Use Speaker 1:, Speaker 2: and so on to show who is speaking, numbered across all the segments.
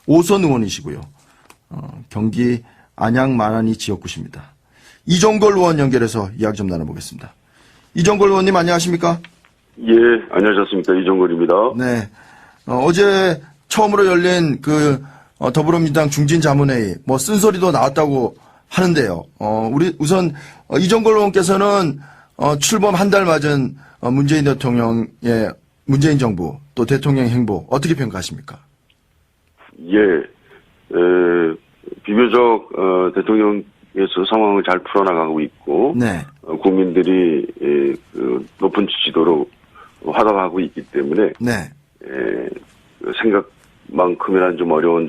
Speaker 1: 오선 의원이시고요. 경기 안양 마나니 지역구십니다. 이종걸 의원 연결해서 이야기 좀 나눠보겠습니다. 이종걸 의원님 안녕하십니까?
Speaker 2: 예, 안녕하셨습니까? 이종걸입니다.
Speaker 1: 네. 어제 처음으로 열린 더불어민주당 중진자문회의 쓴소리도 나왔다고 하는데요. 우리 우선 이종걸 의원께서는 출범 한 달 맞은 문재인 대통령의 문재인 정부 또 대통령의 행보 어떻게 평가하십니까?
Speaker 2: 예, 비교적 대통령께서 상황을 잘 풀어나가고 있고,
Speaker 1: 네.
Speaker 2: 국민들이 높은 지지도로 활약하고 있기 때문에
Speaker 1: 네.
Speaker 2: 생각만큼이나 좀 어려운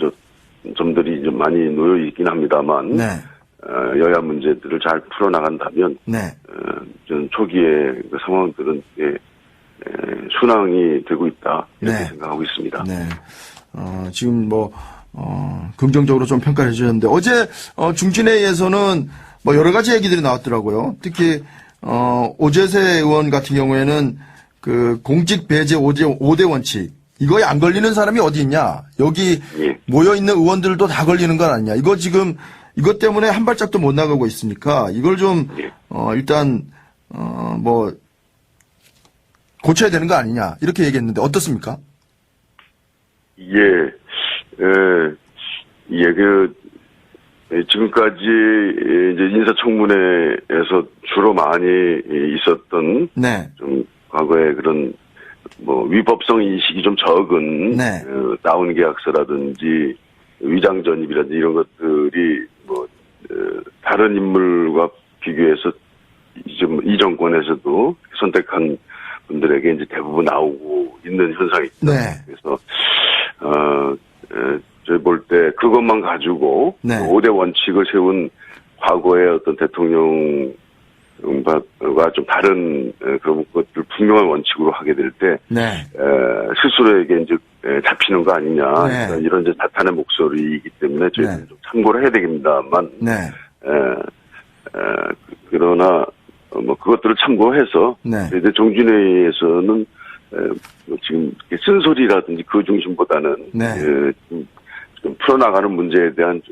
Speaker 2: 점들이 좀 많이 놓여 있긴 합니다만,
Speaker 1: 네.
Speaker 2: 여야 문제들을 잘 풀어나간다면,
Speaker 1: 네.
Speaker 2: 저는 초기에 그 상황들은 순항이 되고 있다 이렇게
Speaker 1: 네.
Speaker 2: 생각하고 있습니다.
Speaker 1: 네. 지금 긍정적으로 좀 평가를 해주셨는데 어제 중진회의에서는 여러 가지 얘기들이 나왔더라고요. 특히 오재세 의원 같은 경우에는 그 공직 배제 5대 원칙 이거에 안 걸리는 사람이 어디 있냐? 여기
Speaker 2: 예.
Speaker 1: 모여 있는 의원들도 다 걸리는 건 아니냐? 이거 지금 이것 때문에 한 발짝도 못 나가고 있으니까 이걸 좀
Speaker 2: 예.
Speaker 1: 일단 고쳐야 되는 거 아니냐 이렇게 얘기했는데 어떻습니까?
Speaker 2: 예, 지금까지 이제 인사청문회에서 주로 많이 있었던
Speaker 1: 네.
Speaker 2: 좀 과거에 그런 위법성 인식이 좀 적은
Speaker 1: 네.
Speaker 2: 다운 계약서라든지 위장 전입이라든지 이런 것들이 다른 인물과 비교해서 이 정권에서도 선택한 분들에게 이제 대부분 나오고 있는 현상입니다.
Speaker 1: 네.
Speaker 2: 그래서 저희 볼 때 그것만 가지고
Speaker 1: 네.
Speaker 2: 5대 원칙을 세운 과거의 어떤 대통령과 좀 다른 그런 것들 분명한 원칙으로 하게 될 때
Speaker 1: 네.
Speaker 2: 스스로에게 이제 잡히는 거 아니냐
Speaker 1: 네.
Speaker 2: 이런 이제 자탄의 목소리이기 때문에 저희는
Speaker 1: 네.
Speaker 2: 좀 참고를 해야 되겠습니다만
Speaker 1: 네.
Speaker 2: 그러나 그것들을 참고해서
Speaker 1: 네.
Speaker 2: 이제 종진회의에서는 지금 쓴소리라든지 그 중심보다는
Speaker 1: 네.
Speaker 2: 좀 풀어나가는 문제에 대한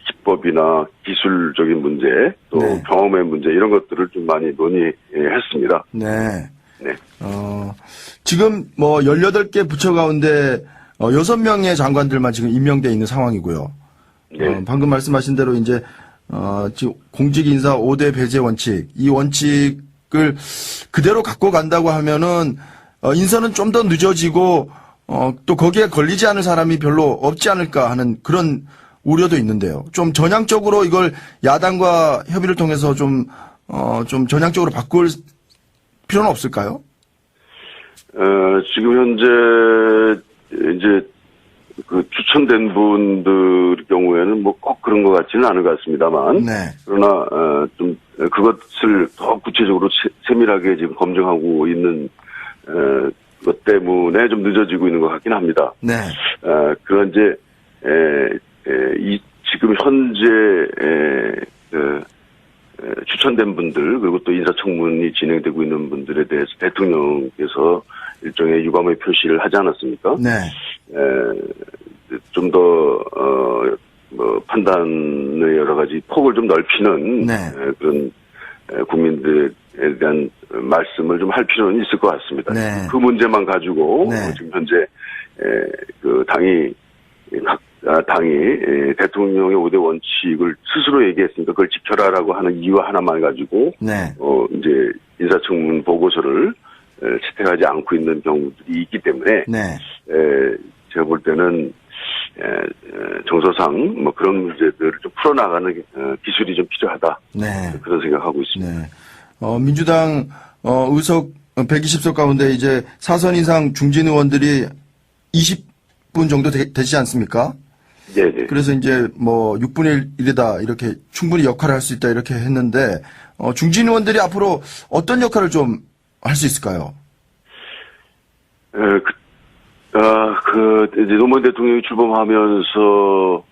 Speaker 2: 기법이나 기술적인 문제 또
Speaker 1: 네.
Speaker 2: 경험의 문제 이런 것들을 좀 많이 논의했습니다.
Speaker 1: 네.
Speaker 2: 네.
Speaker 1: 지금 18개 부처 가운데 6명의 장관들만 지금 임명돼 있는 상황이고요.
Speaker 2: 네.
Speaker 1: 방금 말씀하신 대로 이제 지금 공직 인사 5대 배제 원칙 이 원칙을 그대로 갖고 간다고 하면은 인선은 좀 더 늦어지고 또 거기에 걸리지 않을 사람이 별로 없지 않을까 하는 그런 우려도 있는데요. 좀 전향적으로 이걸 야당과 협의를 통해서 좀 전향적으로 바꿀 필요는 없을까요?
Speaker 2: 지금 현재 이제 그 추천된 분들 경우에는 꼭 그런 것 같지는 않은 것 같습니다만,
Speaker 1: 네.
Speaker 2: 그러나 좀 그것을 더 구체적으로 세밀하게 지금 검증하고 있는 것 때문에 좀 늦어지고 있는 것 같긴 합니다.
Speaker 1: 네.
Speaker 2: 그런 이제 지금 현재 추천된 분들 그리고 또 인사청문이 진행되고 있는 분들에 대해서 대통령께서 일종의 유감의 표시를 하지 않았습니까?
Speaker 1: 네.
Speaker 2: 좀 더 판단의 여러 가지 폭을 좀 넓히는
Speaker 1: 네.
Speaker 2: 그런 국민들에 대한 말씀을 좀 할 필요는 있을 것 같습니다.
Speaker 1: 네.
Speaker 2: 그 문제만 가지고
Speaker 1: 네.
Speaker 2: 지금 현재 그 당이 대통령의 5대 원칙을 스스로 얘기했으니까 그걸 지켜라라고 하는 이유 하나만 가지고
Speaker 1: 네.
Speaker 2: 이제 인사청문 보고서를 채택하지 않고 있는 경우들이 있기 때문에
Speaker 1: 네.
Speaker 2: 제가 볼 때는 정서상 그런 문제들을 좀 풀어나가는 기술이 좀 필요하다.
Speaker 1: 네.
Speaker 2: 그런 생각하고 있습니다.
Speaker 1: 네. 민주당 의석 120석 가운데 이제 사선 이상 중진 의원들이 20분 정도 되지 않습니까?
Speaker 2: 네.
Speaker 1: 그래서 이제 6분의 1이다 이렇게 충분히 역할을 할 수 있다 이렇게 했는데 중진 의원들이 앞으로 어떤 역할을 좀 할 수 있을까요?
Speaker 2: 이제 노무현 대통령이 출범하면서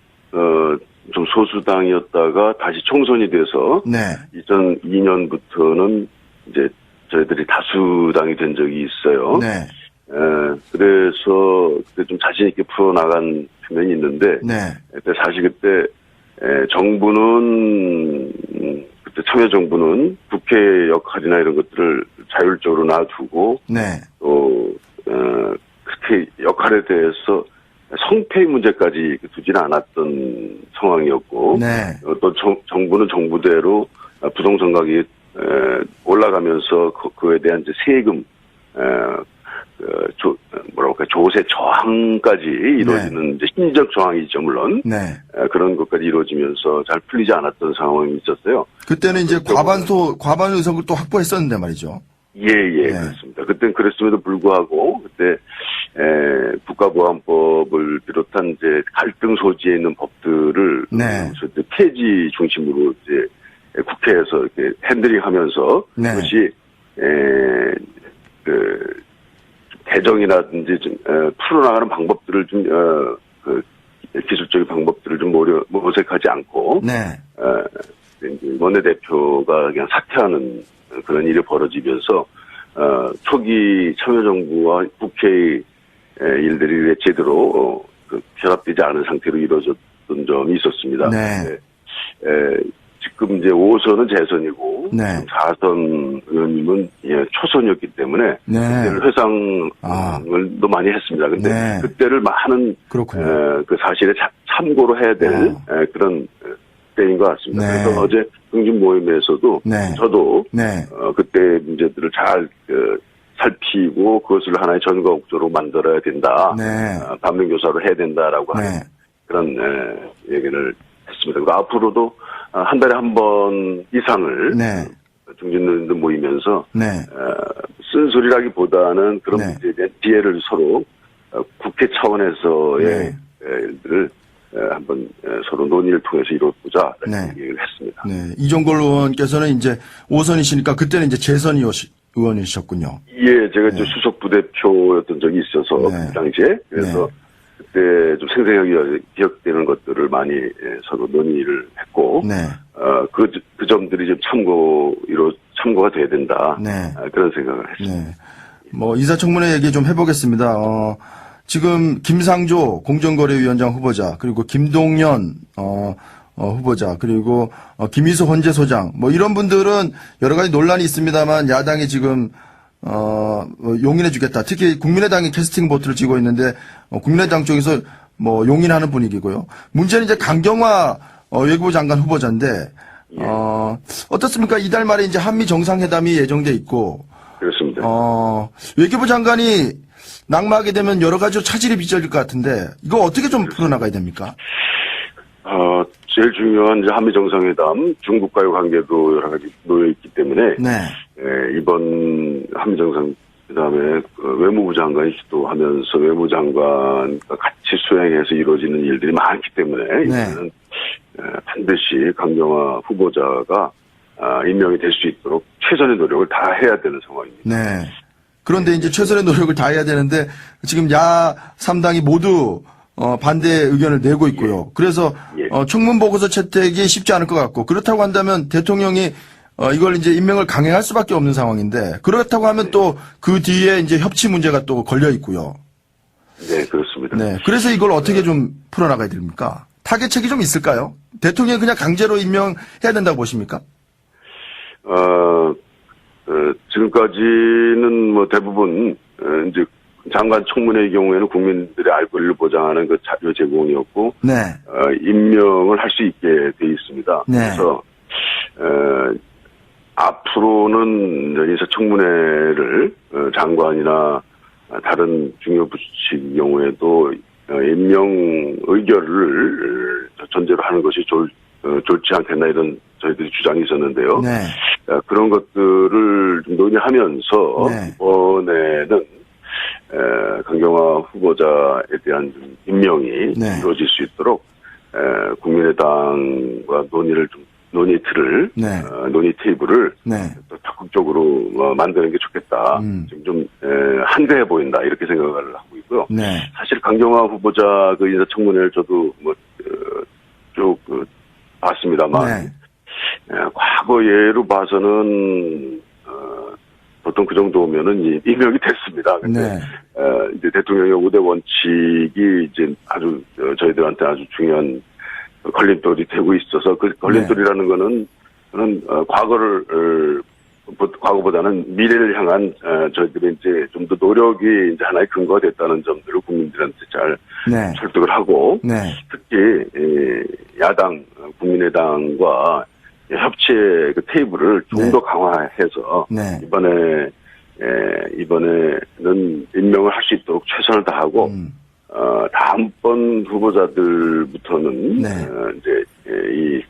Speaker 2: 좀 소수당이었다가 다시 총선이 돼서
Speaker 1: 네.
Speaker 2: 2002년부터는 이제 저희들이 다수당이 된 적이 있어요.
Speaker 1: 네.
Speaker 2: 그래서 그때 좀 자신 있게 풀어나간 측면이 있는데,
Speaker 1: 네.
Speaker 2: 사실 그때 정부는 그때 참여정부는 국회 역할이나 이런 것들을 자율적으로 놔두고
Speaker 1: 네.
Speaker 2: 또 그렇게 역할에 대해서 성패의 문제까지 두지는 않았던 상황이었고
Speaker 1: 네.
Speaker 2: 또 정부는 정부대로 부동산 가격이 올라가면서 그에 대한 이제 세금 조세 저항까지 이루어지는 이제 심리적 저항이죠, 물론.
Speaker 1: 네.
Speaker 2: 그런 것까지 이루어지면서 잘 풀리지 않았던 상황이 있었어요.
Speaker 1: 그때는 이제 과반 의석을 또 확보했었는데 말이죠.
Speaker 2: 예,
Speaker 1: 네.
Speaker 2: 그렇습니다. 그때는 그랬음에도 불구하고, 그때, 국가보안법을 비롯한 이제 갈등 소지에 있는 법들을.
Speaker 1: 네.
Speaker 2: 폐지 중심으로 이제 국회에서 이렇게 핸들링 하면서.
Speaker 1: 네.
Speaker 2: 그것이, 개정이라든지 좀, 풀어나가는 방법들을 좀, 기술적인 방법들을 좀 모색하지 않고.
Speaker 1: 네.
Speaker 2: 원내대표가 그냥 사퇴하는 그런 일이 벌어지면서 초기 참여정부와 국회의 일들이 제대로 결합되지 않은 상태로 이루어졌던 점이 있었습니다.
Speaker 1: 네.
Speaker 2: 지금 이제 5선은 재선이고
Speaker 1: 네.
Speaker 2: 4선 의원님은 초선이었기 때문에
Speaker 1: 네.
Speaker 2: 그때를 회상을 또 많이 했습니다. 근데
Speaker 1: 네.
Speaker 2: 그때를 많은
Speaker 1: 그렇군요.
Speaker 2: 그 사실에 참고로 해야 될 그런 때인 것 같습니다.
Speaker 1: 네.
Speaker 2: 그래서 어제 흥진 모임에서도
Speaker 1: 네.
Speaker 2: 저도
Speaker 1: 네.
Speaker 2: 그때 문제들을 잘 살피고 그것을 하나의 전과옥조로 만들어야 된다.
Speaker 1: 네.
Speaker 2: 반면교사로 해야 된다라고 하는
Speaker 1: 네.
Speaker 2: 그런 얘기를 했습니다. 그리고 앞으로도 한 달에 한 번 이상을
Speaker 1: 네.
Speaker 2: 중진들도 모이면서
Speaker 1: 네.
Speaker 2: 쓴소리라기보다는 그런
Speaker 1: 네.
Speaker 2: 문제에 대한 피해를 서로 국회 차원에서의
Speaker 1: 네.
Speaker 2: 일들을 한번 서로 논의를 통해서 이루어보자
Speaker 1: 네.
Speaker 2: 얘기를 했습니다.
Speaker 1: 네. 이종걸 의원께서는 이제 5선이시니까 그때는 이제 재선 의원이셨군요.
Speaker 2: 예, 제가
Speaker 1: 네.
Speaker 2: 이제 수석 부대표였던 적이 있어서
Speaker 1: 네.
Speaker 2: 그 당시에 그래서 그때 좀 생생하게 기억되는 것들을 많이 서로 논의를 했고
Speaker 1: 네.
Speaker 2: 그 점들이 좀 참고가 돼야 된다.
Speaker 1: 네.
Speaker 2: 그런 생각을 했습니다.
Speaker 1: 네. 뭐 인사청문회 얘기 좀 해보겠습니다. 지금 김상조 공정거래위원장 후보자 그리고 김동연 후보자 그리고 김희수 헌재소장 뭐 이런 분들은 여러 가지 논란이 있습니다만 야당이 지금 용인해주겠다. 특히 국민의당이 캐스팅 보트를 쥐고 있는데 국민의당 쪽에서 뭐 용인하는 분위기고요. 문제는 이제 강경화 외교부 장관 후보자인데 어떻습니까? 이달 말에 이제 한미 정상회담이 예정돼 있고
Speaker 2: 그렇습니다.
Speaker 1: 외교부 장관이 낙마하게 되면 여러 가지로 차질이 빚어질 것 같은데 이거 어떻게 좀 풀어나가야 됩니까?
Speaker 2: 제일 중요한 이제 한미 정상회담, 중국과의 관계도 여러 가지 놓여 있기 때문에
Speaker 1: 네.
Speaker 2: 이번 한미 정상회담에 외무부 장관이 기도하면서 외무부 장관과 같이 수행해서 이루어지는 일들이 많기 때문에 이제는 반드시 강경화 후보자가 임명이 될 수 있도록 최선의 노력을 다 해야 되는 상황입니다.
Speaker 1: 네. 그런데 이제 최선의 노력을 다해야 되는데 지금 야 3당이 모두 반대 의견을 내고 있고요. 그래서 청문 보고서 채택이 쉽지 않을 것 같고 그렇다고 한다면 대통령이 이걸 이제 임명을 강행할 수밖에 없는 상황인데 그렇다고 하면 또 그 뒤에 이제 협치 문제가 또 걸려 있고요.
Speaker 2: 네, 그렇습니다.
Speaker 1: 네. 그래서 이걸 어떻게 좀 풀어나가야 됩니까? 타겟책이 좀 있을까요? 대통령이 그냥 강제로 임명해야 된다고 보십니까?
Speaker 2: 지금까지는 뭐 대부분 이제 장관 청문회의 경우에는 국민들의 알 권리를 보장하는 그 자료 제공이었고,
Speaker 1: 네.
Speaker 2: 임명을 할 수 있게 돼 있습니다.
Speaker 1: 네.
Speaker 2: 그래서 앞으로는 인사청문회를 장관이나 다른 중요 부처의 경우에도 임명 의결을 전제로 하는 것이 좋지 않겠나 이런 저희들이 주장이 있었는데요.
Speaker 1: 네.
Speaker 2: 그런 것들을 좀 논의하면서
Speaker 1: 네.
Speaker 2: 이번에는 강경화 후보자에 대한 좀 임명이
Speaker 1: 네.
Speaker 2: 이루어질 수 있도록 국민의당과 논의 틀을
Speaker 1: 네.
Speaker 2: 논의 테이블을
Speaker 1: 네.
Speaker 2: 또 적극적으로 만드는 게 좋겠다. 지금 좀 한대해 보인다 이렇게 생각을 하고 있고요.
Speaker 1: 네.
Speaker 2: 사실 강경화 후보자 그 인사청문회를 저도 쭉 봤습니다만
Speaker 1: 네.
Speaker 2: 과거 예로 봐서는 보통 그 정도면은 임명이 됐습니다. 근데
Speaker 1: 네.
Speaker 2: 이제 대통령의 5대 원칙이 이제 아주 저희들한테 아주 중요한 걸림돌이 되고 있어서 그 걸림돌이라는 거는 과거보다는 미래를 향한 저희들이 이제 좀 더 노력이 이제 하나의 근거가 됐다는 점들을 국민들한테 잘
Speaker 1: 네.
Speaker 2: 설득을 하고
Speaker 1: 네.
Speaker 2: 특히 야당 국민의당과 협치의 그 테이블을 좀 더 강화해서
Speaker 1: 네.
Speaker 2: 이번에는 임명을 할 수 있도록 최선을 다하고 다음번 후보자들부터는
Speaker 1: 네.
Speaker 2: 이제 이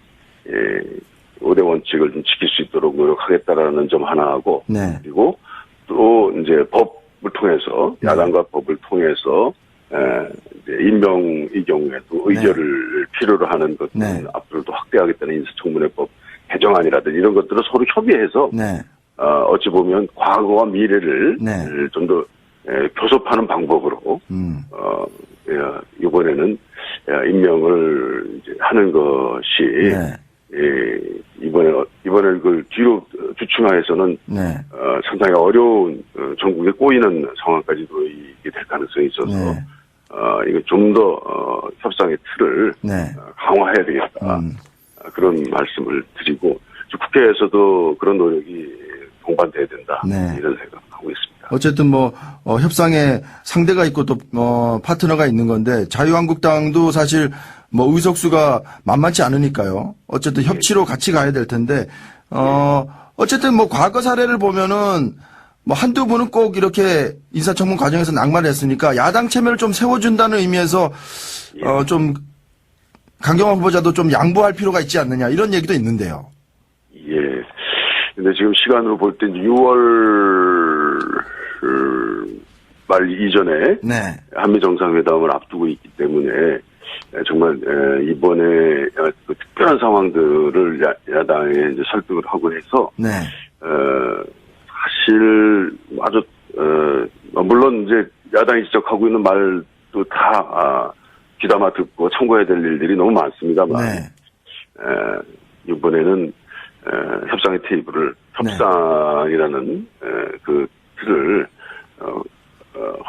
Speaker 2: 5대 원칙을 좀 지킬 수 있도록 노력하겠다라는 점 하나 하고
Speaker 1: 네.
Speaker 2: 그리고 또 이제 법을 통해서 야당과 법을 통해서 이제 임명의 경우에도 의결을 필요로 하는 것은
Speaker 1: 네.
Speaker 2: 앞으로도 확대하겠다는 인사청문회법 개정안이라든지 이런 것들을 서로 협의해서
Speaker 1: 네.
Speaker 2: 어찌 보면 과거와 미래를
Speaker 1: 네.
Speaker 2: 좀 더 교섭하는 방법으로 이번에는 임명을 이제 하는 것이
Speaker 1: 네.
Speaker 2: 이번에 그 뒤로 주춤하에서는
Speaker 1: 네.
Speaker 2: 상당히 어려운 전국에 꼬이는 상황까지도 이게 될 가능성이 있어서
Speaker 1: 네.
Speaker 2: 이거 좀 더 협상의 틀을
Speaker 1: 네.
Speaker 2: 강화해야 되겠다 그런 말씀을 드리고 국회에서도 그런 노력이 동반돼야 된다
Speaker 1: 네.
Speaker 2: 이런 생각하고 있습니다.
Speaker 1: 어쨌든 협상에 상대가 있고 또 파트너가 있는 건데 자유한국당도 사실 의석수가 만만치 않으니까요. 어쨌든 협치로 같이 가야 될 텐데 어쨌든 과거 사례를 보면은 한두 분은 꼭 이렇게 인사청문 과정에서 낙마를 했으니까 야당 체면을 좀 세워준다는 의미에서 좀 강경화 후보자도 좀 양보할 필요가 있지 않느냐 이런 얘기도 있는데요.
Speaker 2: 예. 근데 지금 시간으로 볼 때 6월 말 이전에
Speaker 1: 네.
Speaker 2: 한미 정상회담을 앞두고 있기 때문에 정말 이번에 그 특별한 상황들을 야당에 이제 설득을 하고 해서
Speaker 1: 네.
Speaker 2: 사실 아주 물론 이제 야당이 지적하고 있는 말도 다 귀담아 듣고 참고해야 될 일들이 너무 많습니다만
Speaker 1: 네.
Speaker 2: 이번에는 협상의 테이블을 협상이라는 그 틀을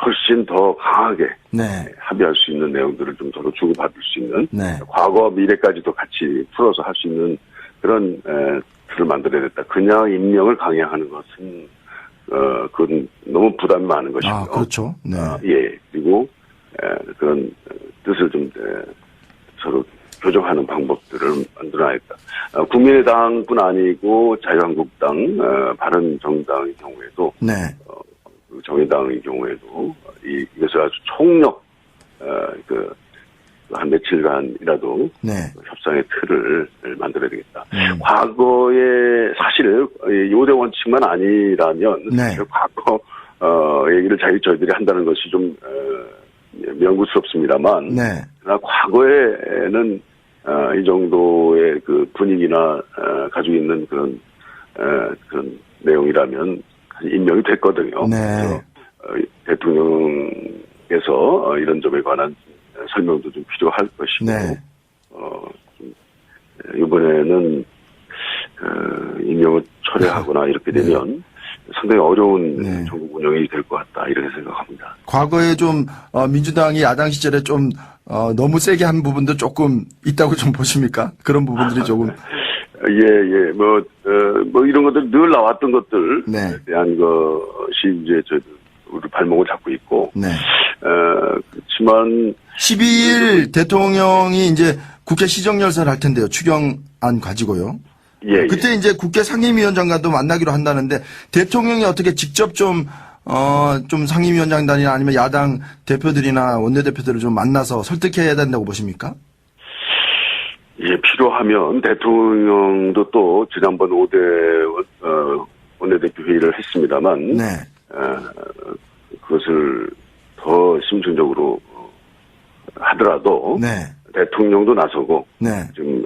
Speaker 2: 훨씬 더 강하게
Speaker 1: 네.
Speaker 2: 합의할 수 있는 내용들을 좀 서로 주고받을 수 있는
Speaker 1: 네.
Speaker 2: 과거와 미래까지도 같이 풀어서 할 수 있는 그런 틀을 만들어야겠다. 그냥 임명을 강행하는 것은 그건 너무 부담이 많은 것이고요.
Speaker 1: 아, 그렇죠. 네.
Speaker 2: 예. 그리고 그런 뜻을 좀 서로 교정하는 방법들을 만들어야겠다. 국민의당뿐 아니고 자유한국당, 바른정당의 경우에도
Speaker 1: 네.
Speaker 2: 정의당의 경우에도 이것을 아주 총력 한 며칠간이라도
Speaker 1: 네.
Speaker 2: 협상의 틀을 만들어야 되겠다. 과거에 사실 5대 원칙만 아니라면
Speaker 1: 네.
Speaker 2: 과거 얘기를 저희들이 한다는 것이 좀 명구스럽습니다만
Speaker 1: 네.
Speaker 2: 그러나 과거에는 이 정도의 그 분위기나 가지고 있는 그런 내용이라면 임명이 됐거든요.
Speaker 1: 네.
Speaker 2: 그래서 대통령께서 이런 점에 관한 설명도 좀 필요할 것이고
Speaker 1: 네.
Speaker 2: 이번에는 임명을 철회하거나 이렇게 되면 상당히 어려운
Speaker 1: 네.
Speaker 2: 전국 운영이 될 것 같다 이렇게 생각합니다.
Speaker 1: 과거에 좀 민주당이 야당 시절에 좀 너무 세게 한 부분도 조금 있다고 좀 보십니까? 그런 부분들이 조금.
Speaker 2: 예. 뭐 이런 것들 늘 나왔던 것들에
Speaker 1: 네.
Speaker 2: 대한 것이 이제 우리 발목을 잡고 있고.
Speaker 1: 네.
Speaker 2: 그렇지만
Speaker 1: 12일 대통령이 이제 국회 시정열사를 할 텐데요. 추경안 가지고요.
Speaker 2: 예.
Speaker 1: 그때 이제 국회 상임위원장과도 만나기로 한다는데 대통령이 어떻게 직접 좀 상임위원장단이나 아니면 야당 대표들이나 원내대표들을 좀 만나서 설득해야 된다고 보십니까?
Speaker 2: 예, 필요하면 대통령도 또 지난번 5대 원내대표 회의를 했습니다만.
Speaker 1: 네.
Speaker 2: 그것을 더 심층적으로 하더라도.
Speaker 1: 네.
Speaker 2: 대통령도 나서고.
Speaker 1: 네.
Speaker 2: 지금,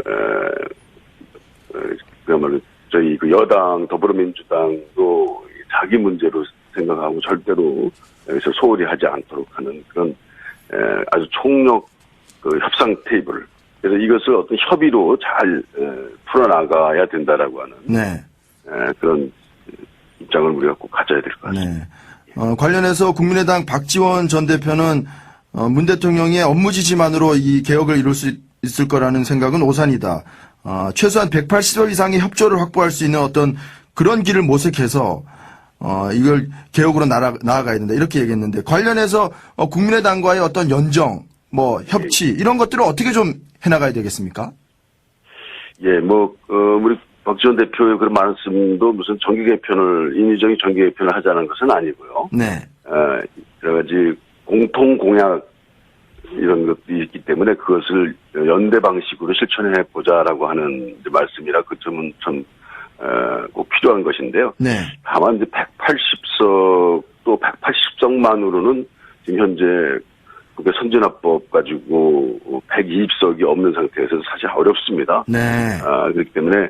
Speaker 2: 그야말로 저희 그 여당 더불어민주당도 자기 문제로 생각하고 절대로 여기서 소홀히 하지 않도록 하는 그런 아주 총력 그 협상 테이블. 그래서 이것을 어떤 협의로 잘 풀어나가야 된다라고 하는
Speaker 1: 네.
Speaker 2: 그런 입장을 우리가 꼭 가져야 될 것 같습니다.
Speaker 1: 네. 관련해서 국민의당 박지원 전 대표는 문 대통령의 업무 지시만으로 이 개혁을 이룰 수 있을 거라는 생각은 오산이다. 최소한 180석 이상의 협조를 확보할 수 있는 어떤 그런 길을 모색해서 이걸 개혁으로 나아가야 된다. 이렇게 얘기했는데 관련해서 국민의당과의 어떤 연정, 뭐 협치 이런 것들을 어떻게 좀 해나가야 되겠습니까?
Speaker 2: 예, 우리 박지원 대표의 그런 말씀도 무슨 정기 개편을, 인위적인 정기 개편을 하자는 것은 아니고요.
Speaker 1: 네.
Speaker 2: 여러 가지 공통 공약 이런 것도 있기 때문에 그것을 연대 방식으로 실천해 보자라고 하는 말씀이라 그 점은 참, 꼭 필요한 것인데요.
Speaker 1: 네.
Speaker 2: 다만 이제 180석, 또 180석만으로는 지금 현재 국회 선진화법 가지고 120석이 없는 상태에서 사실 어렵습니다.
Speaker 1: 네.
Speaker 2: 그렇기 때문에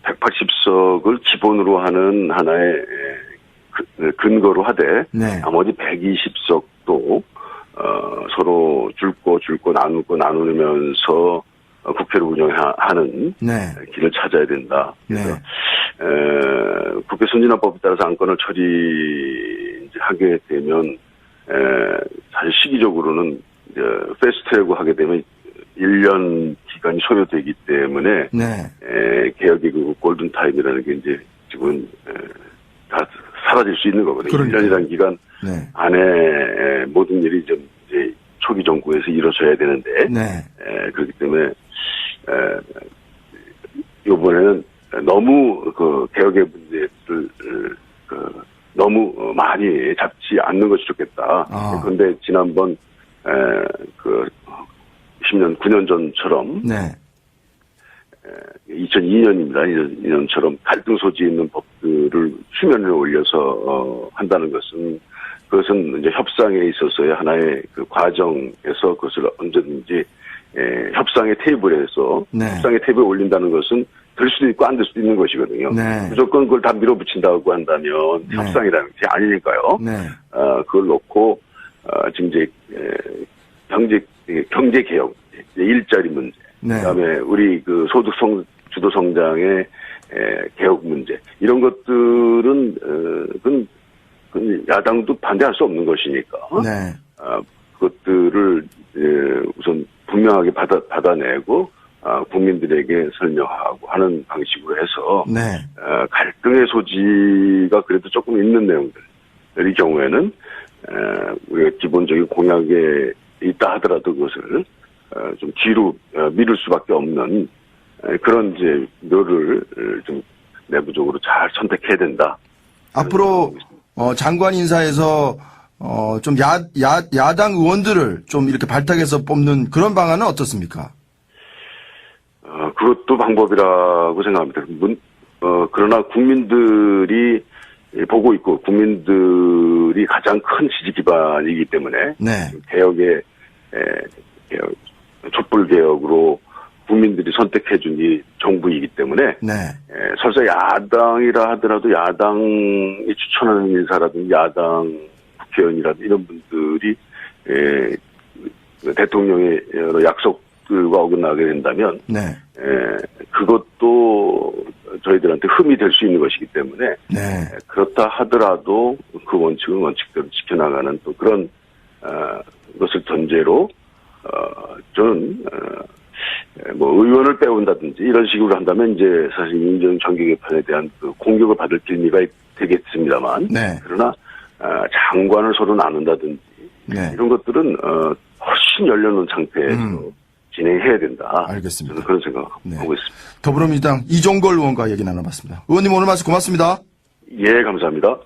Speaker 2: 180석을 기본으로 하는 하나의 근거로 하되
Speaker 1: 네.
Speaker 2: 나머지 120석도 서로 줄고 나누면서 국회를 운영하는
Speaker 1: 네.
Speaker 2: 길을 찾아야 된다. 그래서
Speaker 1: 네.
Speaker 2: 국회 선진화법에 따라서 안건을 처리하게 되면 사실 시기적으로는 이제 패스트트랙으로 하게 되면 1년 기간이 소요되기 때문에
Speaker 1: 네.
Speaker 2: 개혁의 그 골든타임이라는 게 이제 지금 다 사라질 수 있는 거거든요.
Speaker 1: 그러니까요.
Speaker 2: 1년이라는 기간
Speaker 1: 네.
Speaker 2: 안에 모든 일이 좀 이제 초기 정부에서 이루어져야 되는데
Speaker 1: 네.
Speaker 2: 그렇기 때문에 이번에는 너무 그 개혁의 문제를 너무 많이 잡지 않는 것이 좋겠다. 그런데 지난번 그 10년 9년 전처럼
Speaker 1: 네.
Speaker 2: 2002년입니다. 2년처럼 갈등 소지 있는 법들을 수면에 올려서 한다는 것은 그것은 이제 협상에 있어서의 하나의 그 과정에서 그것을 언제든지 협상의 테이블에서
Speaker 1: 네.
Speaker 2: 협상의 테이블에 올린다는 것은 될 수도 있고 안 될 수도 있는 것이거든요.
Speaker 1: 네.
Speaker 2: 무조건 그걸 다 밀어붙인다고 한다면
Speaker 1: 네.
Speaker 2: 협상이라는 게 아니니까요.
Speaker 1: 네.
Speaker 2: 그걸 놓고 지금 이제 경제 개혁, 일자리 문제,
Speaker 1: 네.
Speaker 2: 그다음에 우리 그 소득 주도 성장의 개혁 문제 이런 것들은 그건 야당도 반대할 수 없는 것이니까.
Speaker 1: 네.
Speaker 2: 그것들을 우선 분명하게 받아내고 국민들에게 설명하고 하는 방식으로 해서
Speaker 1: 네.
Speaker 2: 갈등의 소지가 그래도 조금 있는 내용들의 경우에는 우리가 기본적인 공약에 있다 하더라도 그것을 좀 뒤로 미룰 수밖에 없는 그런 이제 묘를 좀 내부적으로 잘 선택해야 된다.
Speaker 1: 앞으로 장관 인사에서 좀 야당 의원들을 좀 이렇게 발탁해서 뽑는 그런 방안은 어떻습니까?
Speaker 2: 그것도 방법이라고 생각합니다. 그러나 국민들이 보고 있고 국민들이 가장 큰 지지 기반이기 때문에
Speaker 1: 네.
Speaker 2: 개혁의 촛불 개혁으로 국민들이 선택해준 이 정부이기 때문에
Speaker 1: 네.
Speaker 2: 설사 야당이라 하더라도 야당이 추천하는 인사라든지 야당 국회의원이라든지 이런 분들이 대통령의 여러 약속들과 어긋나게 된다면
Speaker 1: 네.
Speaker 2: 그것도 저희들한테 흠이 될 수 있는 것이기 때문에
Speaker 1: 네.
Speaker 2: 그렇다 하더라도 그 원칙은 원칙대로 지켜나가는 또 그런 것을 전제로 저는 의원을 빼온다든지 이런 식으로 한다면 이제 사실 민주당 정기 개편에 대한 그 공격을 받을 길미가 되겠습니다만
Speaker 1: 네.
Speaker 2: 그러나 장관을 서로 나눈다든지
Speaker 1: 네.
Speaker 2: 이런 것들은 훨씬 열려놓은 상태에서 진행해야 된다.
Speaker 1: 알겠습니다.
Speaker 2: 저는 그런 생각하고
Speaker 1: 네.
Speaker 2: 있습니다.
Speaker 1: 더불어민주당 이종걸 의원과 얘기 나눠봤습니다. 의원님 오늘 말씀 고맙습니다.
Speaker 2: 예, 감사합니다.